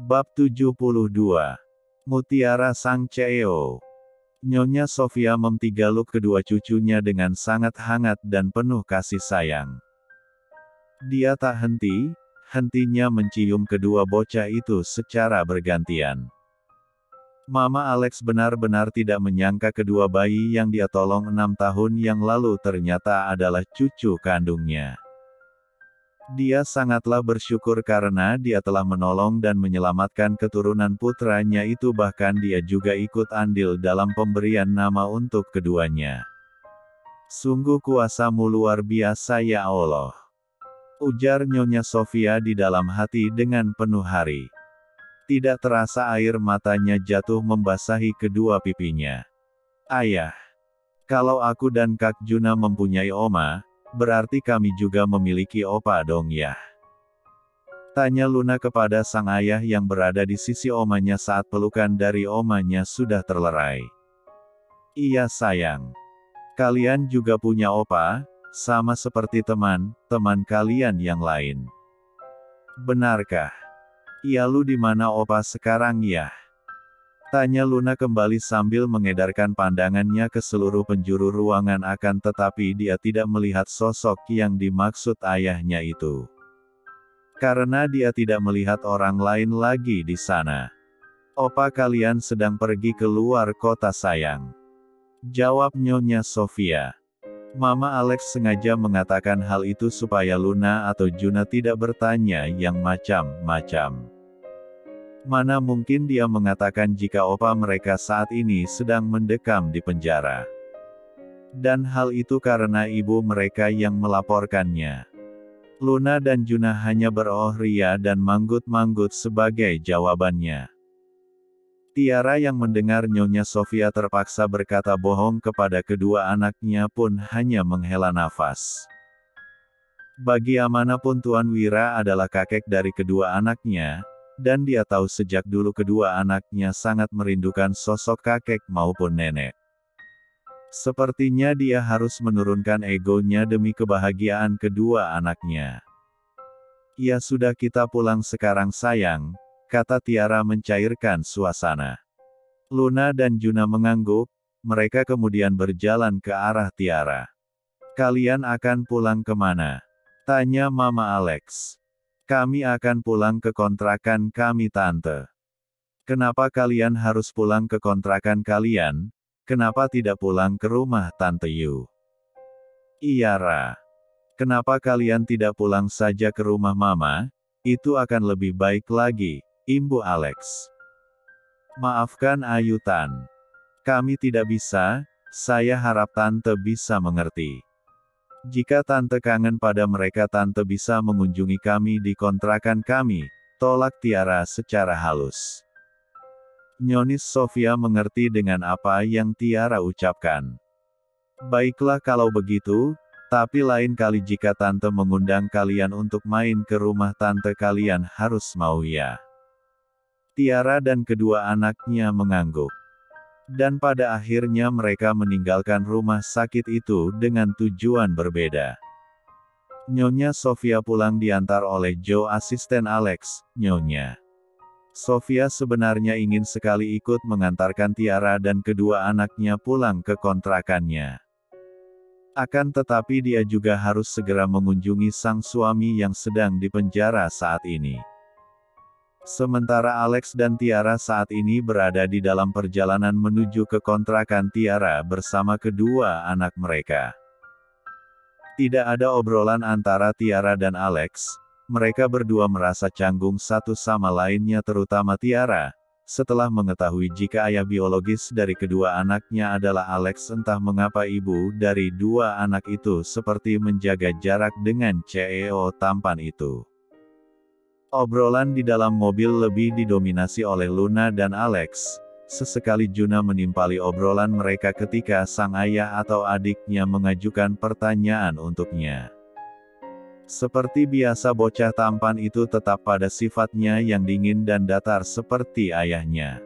Bab 72. Mutiara Sang CEO. Nyonya Sofia menggaluk kedua cucunya dengan sangat hangat dan penuh kasih sayang. Dia tak hentinya mencium kedua bocah itu secara bergantian. Mama Alex benar-benar tidak menyangka kedua bayi yang dia tolong 6 tahun yang lalu ternyata adalah cucu kandungnya. Dia sangatlah bersyukur karena dia telah menolong dan menyelamatkan keturunan putranya itu, bahkan dia juga ikut andil dalam pemberian nama untuk keduanya. Sungguh kuasa-Mu luar biasa ya Allah, ujar Nyonya Sofia di dalam hati dengan penuh haru. Tidak terasa air matanya jatuh membasahi kedua pipinya. Ayah, kalau aku dan Kak Juna mempunyai oma, berarti kami juga memiliki opa dong ya? Tanya Luna kepada sang ayah yang berada di sisi omanya saat pelukan dari omanya sudah terlerai. Iya sayang. Kalian juga punya opa, sama seperti teman-teman kalian yang lain. Benarkah? Iya, lu di mana opa sekarang ya? Tanya Luna kembali sambil mengedarkan pandangannya ke seluruh penjuru ruangan, akan tetapi dia tidak melihat sosok yang dimaksud ayahnya itu. Karena dia tidak melihat orang lain lagi di sana. Opa kalian sedang pergi ke luar kota sayang, jawab Nyonya Sofia. Mama Alex sengaja mengatakan hal itu supaya Luna atau Juna tidak bertanya yang macam-macam. Mana mungkin dia mengatakan jika opa mereka saat ini sedang mendekam di penjara. Dan hal itu karena ibu mereka yang melaporkannya. Luna dan Juna hanya beroh ria dan manggut-manggut sebagai jawabannya. Tiara yang mendengar Nyonya Sofia terpaksa berkata bohong kepada kedua anaknya pun hanya menghela nafas. Bagaimanapun Tuan Wira adalah kakek dari kedua anaknya, dan dia tahu sejak dulu kedua anaknya sangat merindukan sosok kakek maupun nenek. Sepertinya dia harus menurunkan egonya demi kebahagiaan kedua anaknya. Ya sudah, kita pulang sekarang sayang, kata Tiara mencairkan suasana. Luna dan Juna mengangguk, mereka kemudian berjalan ke arah Tiara. Kalian akan pulang kemana? Tanya Mama Alex. Kami akan pulang ke kontrakan kami tante. Kenapa kalian harus pulang ke kontrakan kalian? Kenapa tidak pulang ke rumah Tante Yu? Iyara. Kenapa kalian tidak pulang saja ke rumah Mama? Itu akan lebih baik lagi, Ibu Alex. Maafkan Ayu Tan. Kami tidak bisa, saya harap Tante bisa mengerti. Jika Tante kangen pada mereka, Tante bisa mengunjungi kami di kontrakan kami, tolak Tiara secara halus. Nyonya Sofia mengerti dengan apa yang Tiara ucapkan. Baiklah kalau begitu, tapi lain kali jika Tante mengundang kalian untuk main ke rumah Tante, kalian harus mau ya. Tiara dan kedua anaknya mengangguk. Dan pada akhirnya mereka meninggalkan rumah sakit itu dengan tujuan berbeda. Nyonya Sofia pulang diantar oleh Joe, asisten Alex. Nyonya Sofia sebenarnya ingin sekali ikut mengantarkan Tiara dan kedua anaknya pulang ke kontrakannya. Akan tetapi dia juga harus segera mengunjungi sang suami yang sedang dipenjara saat ini. Sementara Alex dan Tiara saat ini berada di dalam perjalanan menuju ke kontrakan Tiara bersama kedua anak mereka. Tidak ada obrolan antara Tiara dan Alex, mereka berdua merasa canggung satu sama lainnya, terutama Tiara, setelah mengetahui jika ayah biologis dari kedua anaknya adalah Alex. Entah mengapa ibu dari dua anak itu seperti menjaga jarak dengan CEO tampan itu. Obrolan di dalam mobil lebih didominasi oleh Luna dan Alex. Sesekali Juna menimpali obrolan mereka ketika sang ayah atau adiknya mengajukan pertanyaan untuknya. Seperti biasa, bocah tampan itu tetap pada sifatnya yang dingin dan datar seperti ayahnya.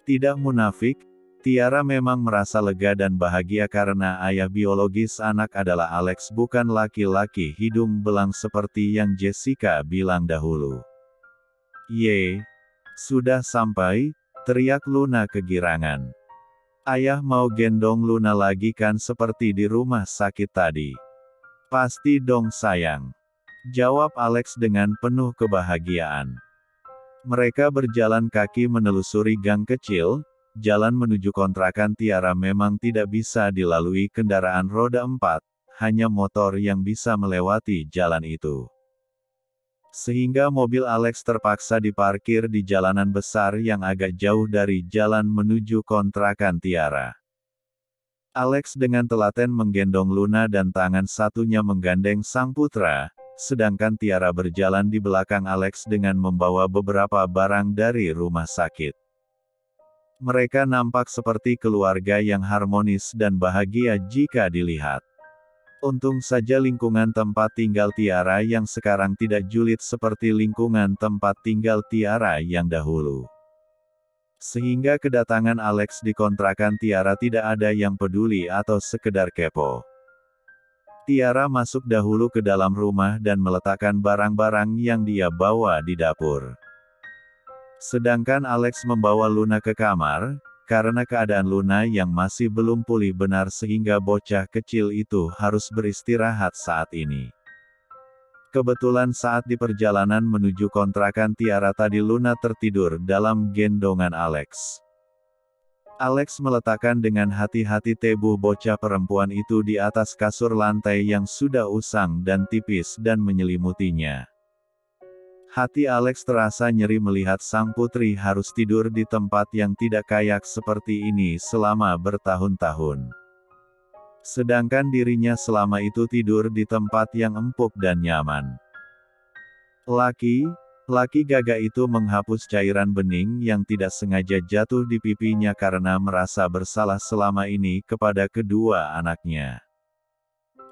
Tidak munafik, Tiara memang merasa lega dan bahagia karena ayah biologis anak adalah Alex, bukan laki-laki hidung belang seperti yang Jessica bilang dahulu. Ye, sudah sampai, teriak Luna kegirangan. Ayah mau gendong Luna lagi kan seperti di rumah sakit tadi. Pasti dong sayang. Jawab Alex dengan penuh kebahagiaan. Mereka berjalan kaki menelusuri gang kecil, jalan menuju kontrakan Tiara memang tidak bisa dilalui kendaraan roda 4, hanya motor yang bisa melewati jalan itu. Sehingga mobil Alex terpaksa diparkir di jalanan besar yang agak jauh dari jalan menuju kontrakan Tiara. Alex dengan telaten menggendong Luna dan tangan satunya menggandeng sang putra, sedangkan Tiara berjalan di belakang Alex dengan membawa beberapa barang dari rumah sakit. Mereka nampak seperti keluarga yang harmonis dan bahagia jika dilihat. Untung saja lingkungan tempat tinggal Tiara yang sekarang tidak julid seperti lingkungan tempat tinggal Tiara yang dahulu. Sehingga kedatangan Alex di kontrakan Tiara tidak ada yang peduli atau sekedar kepo. Tiara masuk dahulu ke dalam rumah dan meletakkan barang-barang yang dia bawa di dapur. Sedangkan Alex membawa Luna ke kamar, karena keadaan Luna yang masih belum pulih benar sehingga bocah kecil itu harus beristirahat saat ini. Kebetulan saat di perjalanan menuju kontrakan Tiara tadi Luna tertidur dalam gendongan Alex. Alex meletakkan dengan hati-hati tubuh bocah perempuan itu di atas kasur lantai yang sudah usang dan tipis dan menyelimutinya. Hati Alex terasa nyeri melihat sang putri harus tidur di tempat yang tidak kayak seperti ini selama bertahun-tahun. Sedangkan dirinya selama itu tidur di tempat yang empuk dan nyaman. Laki gagah itu menghapus cairan bening yang tidak sengaja jatuh di pipinya karena merasa bersalah selama ini kepada kedua anaknya.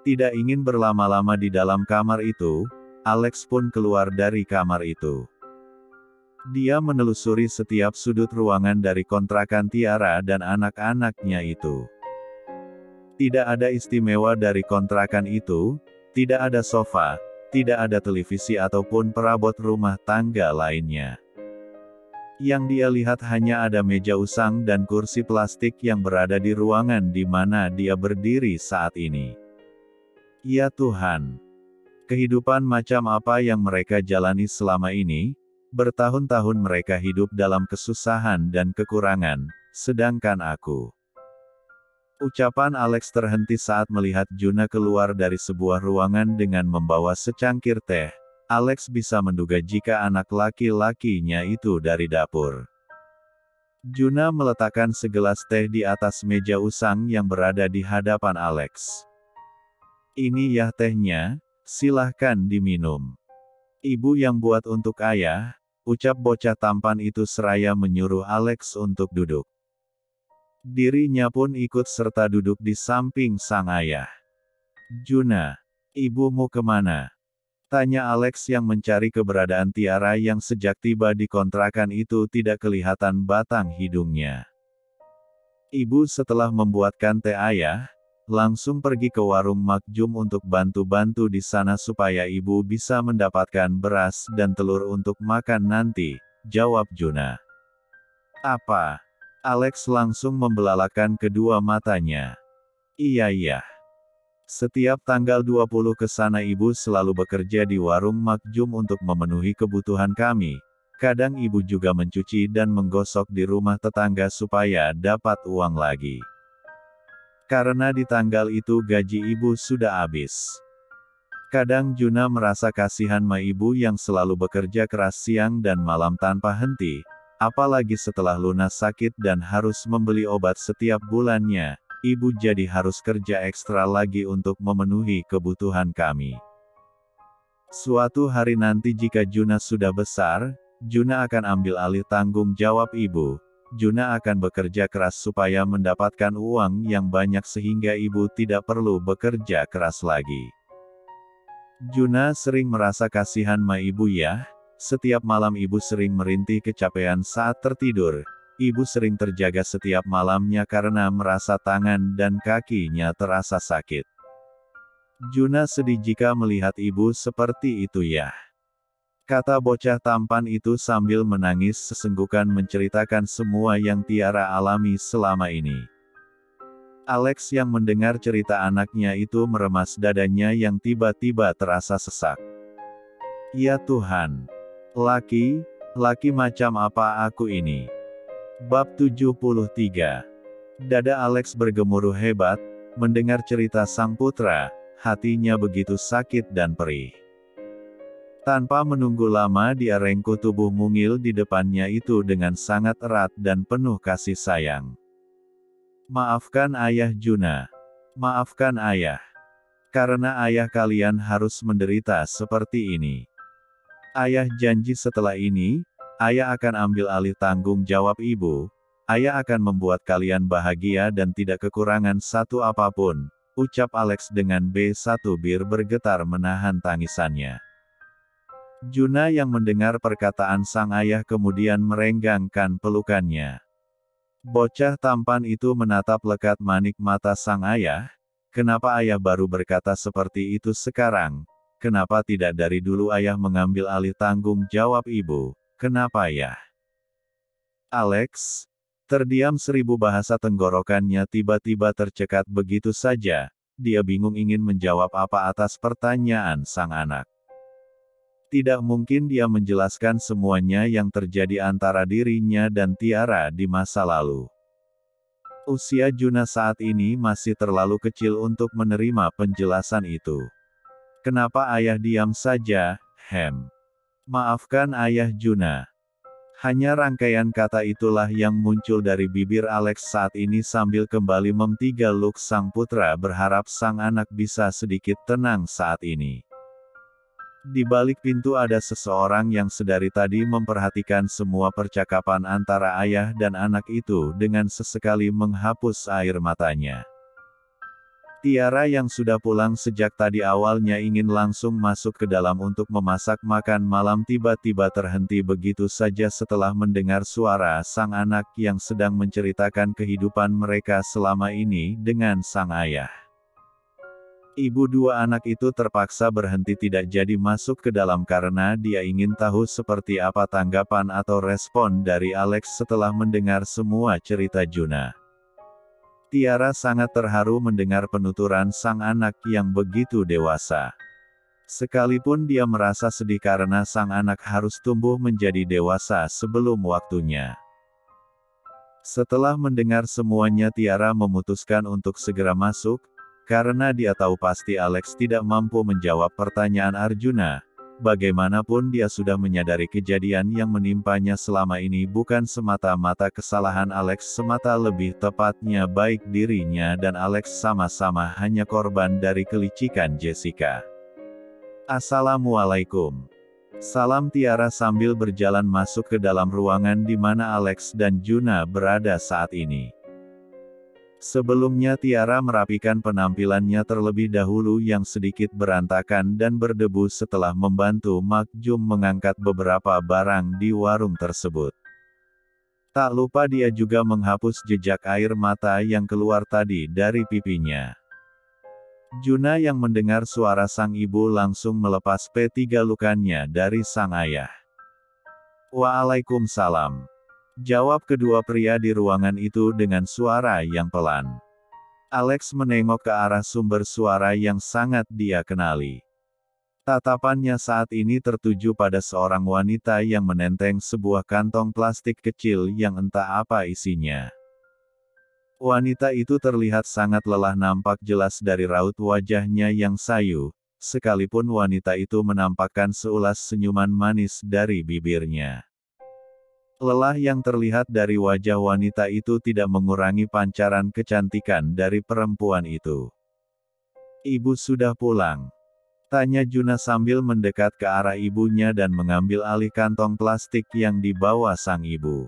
Tidak ingin berlama-lama di dalam kamar itu, Alex pun keluar dari kamar itu. Dia menelusuri setiap sudut ruangan dari kontrakan Tiara dan anak-anaknya itu. Tidak ada istimewa dari kontrakan itu, tidak ada sofa, tidak ada televisi ataupun perabot rumah tangga lainnya. Yang dia lihat hanya ada meja usang dan kursi plastik yang berada di ruangan di mana dia berdiri saat ini. Ya Tuhan! Kehidupan macam apa yang mereka jalani selama ini? Bertahun-tahun mereka hidup dalam kesusahan dan kekurangan, sedangkan aku. Ucapan Alex terhenti saat melihat Juna keluar dari sebuah ruangan dengan membawa secangkir teh. Alex bisa menduga jika anak laki-lakinya itu dari dapur. Juna meletakkan segelas teh di atas meja usang yang berada di hadapan Alex. Ini ya tehnya, silahkan diminum. Ibu yang buat untuk ayah, ucap bocah tampan itu seraya menyuruh Alex untuk duduk. Dirinya pun ikut serta duduk di samping sang ayah. Juna, ibumu kemana? Tanya Alex yang mencari keberadaan Tiara yang sejak tiba di kontrakan itu tidak kelihatan batang hidungnya. Ibu setelah membuatkan teh ayah, langsung pergi ke warung Makjum untuk bantu-bantu di sana supaya ibu bisa mendapatkan beras dan telur untuk makan nanti, jawab Juna. Apa? Alex langsung membelalakan kedua matanya. Iya. Setiap tanggal 20 ke sana ibu selalu bekerja di warung Makjum untuk memenuhi kebutuhan kami. Kadang ibu juga mencuci dan menggosok di rumah tetangga supaya dapat uang lagi. Karena di tanggal itu gaji ibu sudah habis. Kadang Juna merasa kasihan sama ibu yang selalu bekerja keras siang dan malam tanpa henti. Apalagi setelah Luna sakit dan harus membeli obat setiap bulannya, ibu jadi harus kerja ekstra lagi untuk memenuhi kebutuhan kami. Suatu hari nanti jika Juna sudah besar, Juna akan ambil alih tanggung jawab ibu. Juna akan bekerja keras supaya mendapatkan uang yang banyak sehingga ibu tidak perlu bekerja keras lagi. Juna sering merasa kasihan sama ibu ya. Setiap malam ibu sering merintih kecapean saat tertidur. Ibu sering terjaga setiap malamnya karena merasa tangan dan kakinya terasa sakit. Juna sedih jika melihat ibu seperti itu ya. kata bocah tampan itu sambil menangis sesenggukan menceritakan semua yang Tiara alami selama ini. Alex yang mendengar cerita anaknya itu meremas dadanya yang tiba-tiba terasa sesak. Ya Tuhan! Laki macam apa aku ini? Bab 73. Dada Alex bergemuruh hebat, mendengar cerita sang putra, hatinya begitu sakit dan perih. Tanpa menunggu lama dia rengkuh tubuh mungil di depannya itu dengan sangat erat dan penuh kasih sayang. Maafkan ayah Juna. Maafkan ayah. Karena ayah kalian harus menderita seperti ini. Ayah janji setelah ini, ayah akan ambil alih tanggung jawab ibu. Ayah akan membuat kalian bahagia dan tidak kekurangan satu apapun, ucap Alex dengan B1 bir bergetar menahan tangisannya. Juna yang mendengar perkataan sang ayah kemudian merenggangkan pelukannya. Bocah tampan itu menatap lekat manik mata sang ayah. Kenapa ayah baru berkata seperti itu sekarang? Kenapa tidak dari dulu ayah mengambil alih tanggung jawab ibu? Kenapa ya? Alex, terdiam 1000 bahasa tenggorokannya tiba-tiba tercekat begitu saja. Dia bingung ingin menjawab apa atas pertanyaan sang anak. Tidak mungkin dia menjelaskan semuanya yang terjadi antara dirinya dan Tiara di masa lalu. Usia Juna saat ini masih terlalu kecil untuk menerima penjelasan itu. Kenapa ayah diam saja, Hem? Maafkan ayah Juna. Hanya rangkaian kata itulah yang muncul dari bibir Alex saat ini sambil kembali mentigaluk sang putra berharap sang anak bisa sedikit tenang saat ini. Di balik pintu ada seseorang yang sedari tadi memperhatikan semua percakapan antara ayah dan anak itu dengan sesekali menghapus air matanya. Tiara yang sudah pulang sejak tadi awalnya ingin langsung masuk ke dalam untuk memasak makan malam tiba-tiba terhenti begitu saja setelah mendengar suara sang anak yang sedang menceritakan kehidupan mereka selama ini dengan sang ayah. Ibu dua anak itu terpaksa berhenti tidak jadi masuk ke dalam karena dia ingin tahu seperti apa tanggapan atau respon dari Alex setelah mendengar semua cerita Juna. Tiara sangat terharu mendengar penuturan sang anak yang begitu dewasa. Sekalipun dia merasa sedih karena sang anak harus tumbuh menjadi dewasa sebelum waktunya. Setelah mendengar semuanya Tiara memutuskan untuk segera masuk, karena dia tahu pasti Alex tidak mampu menjawab pertanyaan Arjuna. Bagaimanapun dia sudah menyadari kejadian yang menimpanya selama ini bukan semata-mata kesalahan Alex semata lebih tepatnya baik dirinya dan Alex sama-sama hanya korban dari kelicikan Jessica. Assalamualaikum. Salam Tiara sambil berjalan masuk ke dalam ruangan di mana Alex dan Juna berada saat ini. Sebelumnya Tiara merapikan penampilannya terlebih dahulu yang sedikit berantakan dan berdebu setelah membantu Mak Jum mengangkat beberapa barang di warung tersebut. Tak lupa dia juga menghapus jejak air mata yang keluar tadi dari pipinya. Juna yang mendengar suara sang ibu langsung melepas P3 lukannya dari sang ayah. Waalaikumsalam. Jawab kedua pria di ruangan itu dengan suara yang pelan. Alex menengok ke arah sumber suara yang sangat dia kenali. Tatapannya saat ini tertuju pada seorang wanita yang menenteng sebuah kantong plastik kecil yang entah apa isinya. Wanita itu terlihat sangat lelah nampak jelas dari raut wajahnya yang sayu, sekalipun wanita itu menampakkan seulas senyuman manis dari bibirnya. Lelah yang terlihat dari wajah wanita itu tidak mengurangi pancaran kecantikan dari perempuan itu. Ibu sudah pulang? Tanya Juna sambil mendekat ke arah ibunya dan mengambil alih kantong plastik yang dibawa sang ibu.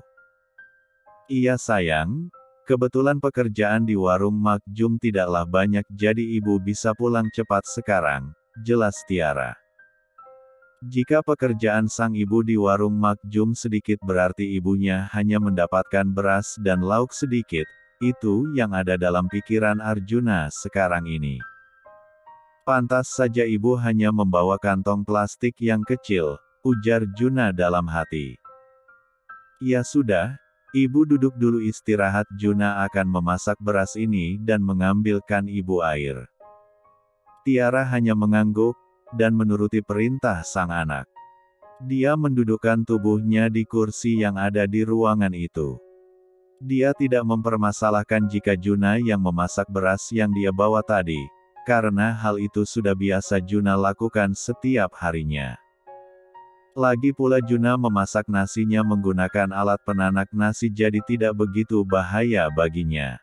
Iya sayang, kebetulan pekerjaan di warung Mak Jum tidaklah banyak jadi ibu bisa pulang cepat sekarang, jelas Tiara. Jika pekerjaan sang ibu di warung Mak Jum sedikit berarti ibunya hanya mendapatkan beras dan lauk sedikit, itu yang ada dalam pikiran Arjuna sekarang ini. Pantas saja ibu hanya membawa kantong plastik yang kecil, ujar Juna dalam hati. Ya sudah, ibu duduk dulu istirahat. Juna akan memasak beras ini dan mengambilkan ibu air. Tiara hanya mengangguk, dan menuruti perintah sang anak. Dia mendudukkan tubuhnya di kursi yang ada di ruangan itu. Dia tidak mempermasalahkan jika Juna yang memasak beras yang dia bawa tadi, karena hal itu sudah biasa Juna lakukan setiap harinya. Lagi pula Juna memasak nasinya menggunakan alat penanak nasi jadi tidak begitu bahaya baginya.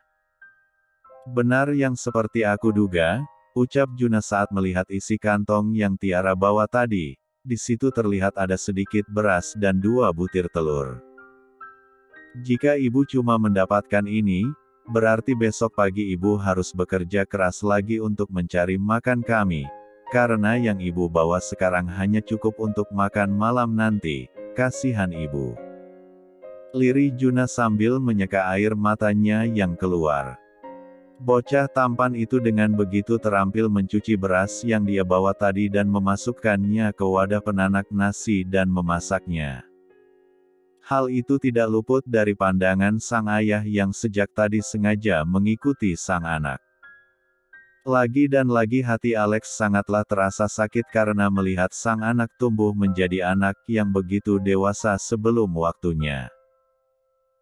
Benar yang seperti aku duga, ucap Juna saat melihat isi kantong yang Tiara bawa tadi. Di situ terlihat ada sedikit beras dan 2 butir telur. Jika ibu cuma mendapatkan ini, berarti besok pagi ibu harus bekerja keras lagi untuk mencari makan kami, karena yang ibu bawa sekarang hanya cukup untuk makan malam nanti. Kasihan ibu. Lirih Juna sambil menyeka air matanya yang keluar. Bocah tampan itu dengan begitu terampil mencuci beras yang dia bawa tadi dan memasukkannya ke wadah penanak nasi dan memasaknya. Hal itu tidak luput dari pandangan sang ayah yang sejak tadi sengaja mengikuti sang anak. Lagi dan lagi hati Alex sangatlah terasa sakit karena melihat sang anak tumbuh menjadi anak yang begitu dewasa sebelum waktunya.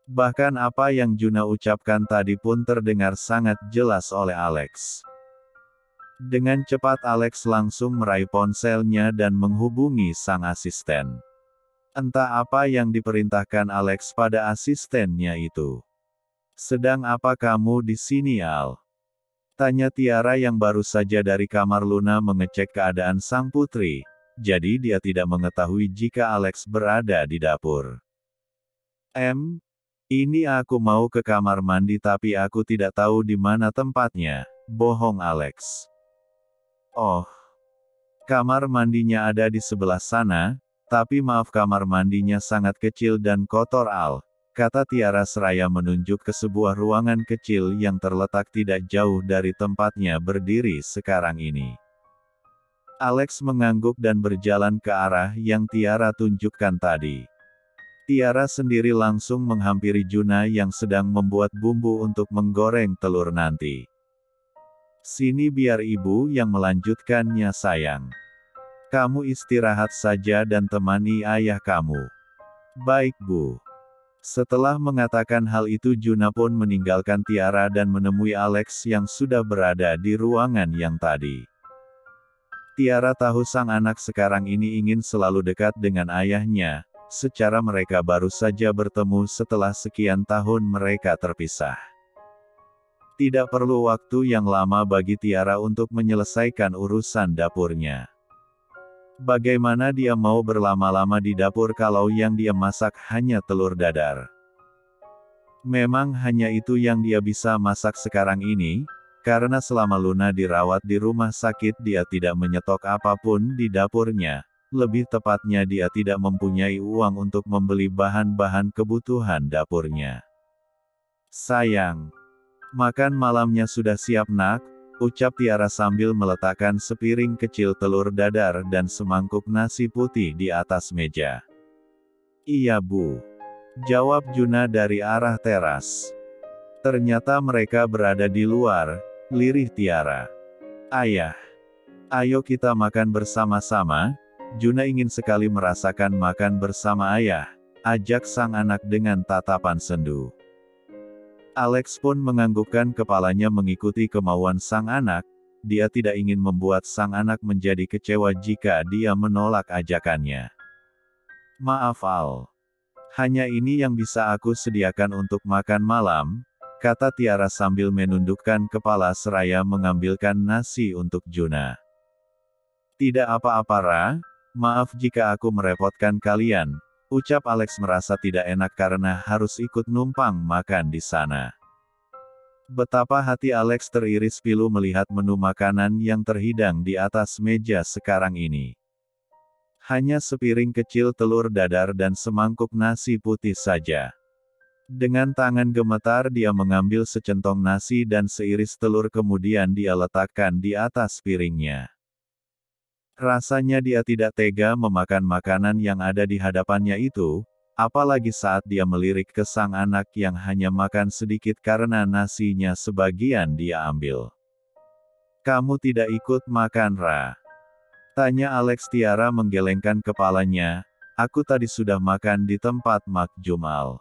Bahkan apa yang Juna ucapkan tadi pun terdengar sangat jelas oleh Alex. Dengan cepat Alex langsung meraih ponselnya dan menghubungi sang asisten. Entah apa yang diperintahkan Alex pada asistennya itu. Sedang apa kamu di sini, Al? Tanya Tiara yang baru saja dari kamar Luna mengecek keadaan sang putri, jadi dia tidak mengetahui jika Alex berada di dapur. Ini aku mau ke kamar mandi tapi aku tidak tahu di mana tempatnya, bohong Alex. Oh, kamar mandinya ada di sebelah sana. Tapi maaf kamar mandinya sangat kecil dan kotor Al, kata Tiara seraya menunjuk ke sebuah ruangan kecil yang terletak tidak jauh dari tempatnya berdiri sekarang ini. Alex mengangguk dan berjalan ke arah yang Tiara tunjukkan tadi. Tiara sendiri langsung menghampiri Juna yang sedang membuat bumbu untuk menggoreng telur nanti. Sini biar ibu yang melanjutkannya sayang. Kamu istirahat saja dan temani ayah kamu. Baik Bu. Setelah mengatakan hal itu Juna pun meninggalkan Tiara dan menemui Alex yang sudah berada di ruangan yang tadi. Tiara tahu sang anak sekarang ini ingin selalu dekat dengan ayahnya, secara mereka baru saja bertemu setelah sekian tahun mereka terpisah. Tidak perlu waktu yang lama bagi Tiara untuk menyelesaikan urusan dapurnya. Bagaimana dia mau berlama-lama di dapur kalau yang dia masak hanya telur dadar? Memang hanya itu yang dia bisa masak sekarang ini, karena selama Luna dirawat di rumah sakit dia tidak menyetok apapun di dapurnya, lebih tepatnya dia tidak mempunyai uang untuk membeli bahan-bahan kebutuhan dapurnya. Sayang, makan malamnya sudah siap nak, ucap Tiara sambil meletakkan sepiring kecil telur dadar dan semangkuk nasi putih di atas meja. Iya Bu. Jawab Juna dari arah teras. Ternyata mereka berada di luar, lirih Tiara. Ayah. Ayo kita makan bersama-sama, Juna ingin sekali merasakan makan bersama ayah, ajak sang anak dengan tatapan sendu. Alex pun menganggukkan kepalanya mengikuti kemauan sang anak, dia tidak ingin membuat sang anak menjadi kecewa jika dia menolak ajakannya. Maaf Al. Hanya ini yang bisa aku sediakan untuk makan malam, kata Tiara sambil menundukkan kepala seraya mengambilkan nasi untuk Juna. Tidak apa-apa Ra, maaf jika aku merepotkan kalian, ucap Alex merasa tidak enak karena harus ikut numpang makan di sana. Betapa hati Alex teriris pilu melihat menu makanan yang terhidang di atas meja sekarang ini. Hanya sepiring kecil telur dadar dan semangkuk nasi putih saja. Dengan tangan gemetar dia mengambil secentong nasi dan seiris telur kemudian dia letakkan di atas piringnya. Rasanya dia tidak tega memakan makanan yang ada di hadapannya itu, apalagi saat dia melirik ke sang anak yang hanya makan sedikit karena nasinya sebagian dia ambil. "Kamu tidak ikut makan, Ra?" tanya Alex. Tiara menggelengkan kepalanya. "Aku tadi sudah makan di tempat Mak Jumal."